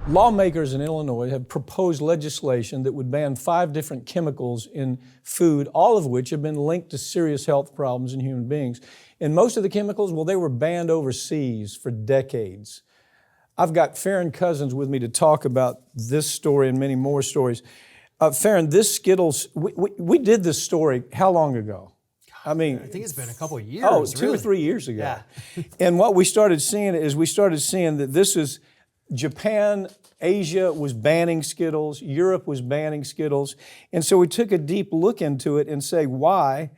Lawmakers in Illinois have proposed legislation that would ban 5 different chemicals in food, all of which have been linked to serious health problems in human beings. And most of the chemicals, well, they were banned overseas for decades. I've got Farron Cousins with me to talk about this story and many more stories. This Skittles, we did this story how long ago? I think it's been a couple of years. Oh, 2 or 3 years ago. Yeah. And what we started seeing that this is Japan, Asia was banning Skittles, Europe was banning Skittles. And so we took a deep look into it and say why.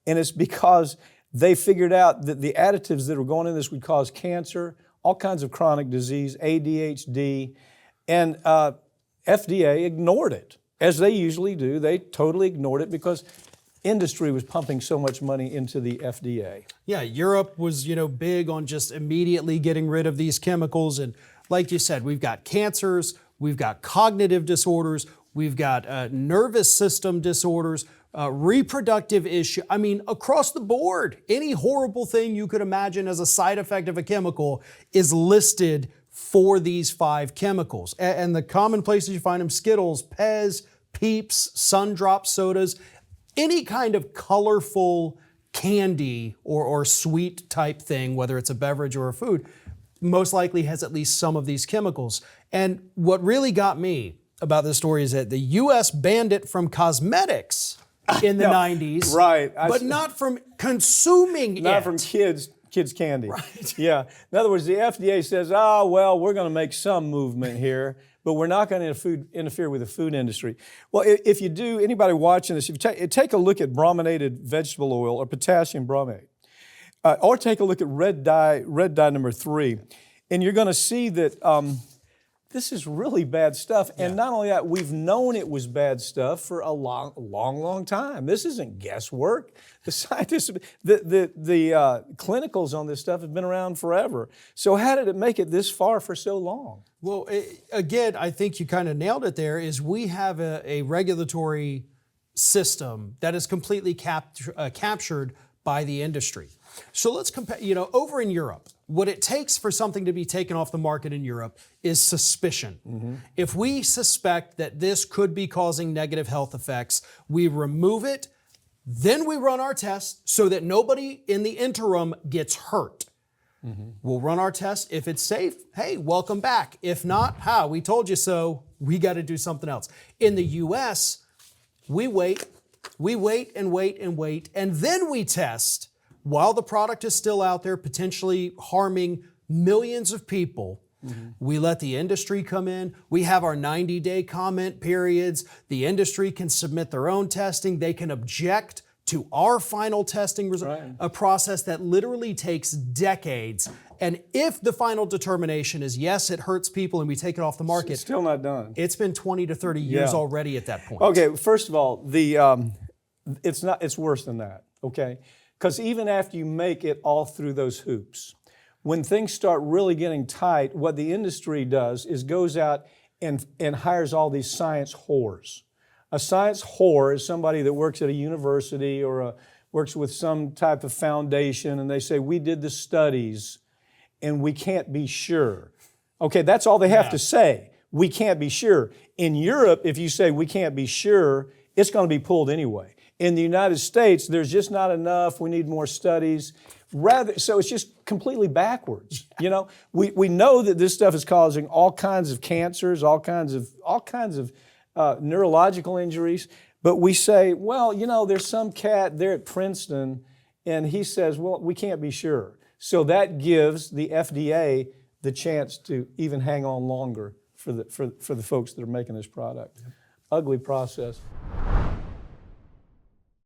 And it's because they figured out that the additives that were going in this would cause cancer, all kinds of chronic disease, ADHD, and FDA ignored it, as they usually do. They totally ignored it because industry was pumping so much money into the FDA. Yeah, Europe was, big on just immediately getting rid of these chemicals. And like you said, we've got cancers, we've got cognitive disorders, we've got nervous system disorders, reproductive issue. Across the board, any horrible thing you could imagine as a side effect of a chemical is listed for these 5 chemicals. And the common places you find them: Skittles, Pez, Peeps, Sundrop sodas, any kind of colorful candy or sweet type thing, whether it's a beverage or a food, most likely has at least some of these chemicals. And what really got me about this story is that the U.S. banned it from cosmetics in the 90s, right? But not from consuming it. Not from kids candy. Right. Yeah. In other words, the FDA says, we're going to make some movement here, but we're not going to interfere with the food industry. Well, if you do, anybody watching this, if you take a look at brominated vegetable oil or potassium bromate, or take a look at red dye number 3, and you're going to see that this is really bad stuff. And not only that, we've known it was bad stuff for a long time. This isn't guesswork. The scientists, the clinicals on this stuff have been around forever. So how did it make it this far for so long? Well, again, I think you kind of nailed it there, is we have a regulatory system that is completely captured by the industry. So let's compare, over in Europe, what it takes for something to be taken off the market in Europe is suspicion. Mm-hmm. If we suspect that this could be causing negative health effects, we remove it, then we run our test so that nobody in the interim gets hurt. Mm-hmm. We'll run our test. If it's safe, hey, welcome back. If not, we told you so. We got to do something else. In the U.S., we wait and wait, and then we test while the product is still out there, potentially harming millions of people. Mm-hmm. We let the industry come in. We have our 90-day comment periods. The industry can submit their own testing. They can object to our final testing result, right. A process that literally takes decades. And if the final determination is yes, it hurts people and we take it off the market, it's still not done. It's been 20 to 30 years already at that point. Okay, first of all, it's worse than that, okay? Because even after you make it all through those hoops, when things start really getting tight, what the industry does is goes out and hires all these science whores. A science whore is somebody that works at a university or works with some type of foundation, and they say, we did the studies and we can't be sure. Okay, that's all they have to say. We can't be sure. In Europe, if you say we can't be sure, it's going to be pulled anyway. In the United States, there's just not enough. We need more studies. So it's just completely backwards. We know that this stuff is causing all kinds of cancers, all kinds of neurological injuries. But we say, there's some cat there at Princeton, and he says, we can't be sure. So that gives the FDA the chance to even hang on longer for the folks that are making this product. Ugly process.